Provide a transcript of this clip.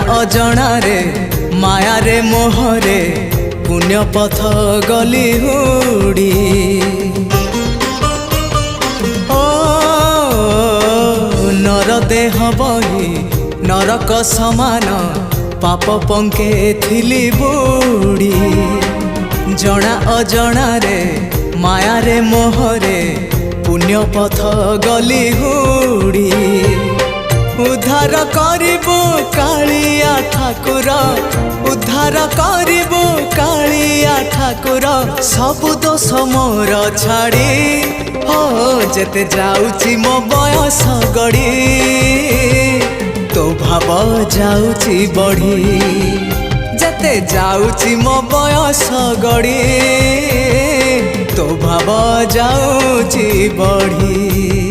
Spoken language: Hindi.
अजणा रे माया रे मोहरे पुण्य पथ गली हुड़ी। ओ नर देह बही नरक समान पाप पंके थिली बुड़ी। जणा अजणा रे माया रे मोहरे पुण्य पथ गली हुड़ी। उद्धार करिबो कालिया ठाकुर, उद्धार करिबो कालिया ठाकुर, सबु दोष मोर छाड़ी। हो जेते जाउची मो बयस गड़ी, तो भाव जाउची बढ़ी। जेते जाउची मो बयस गड़ी, तो भाव जाउची बढ़ी।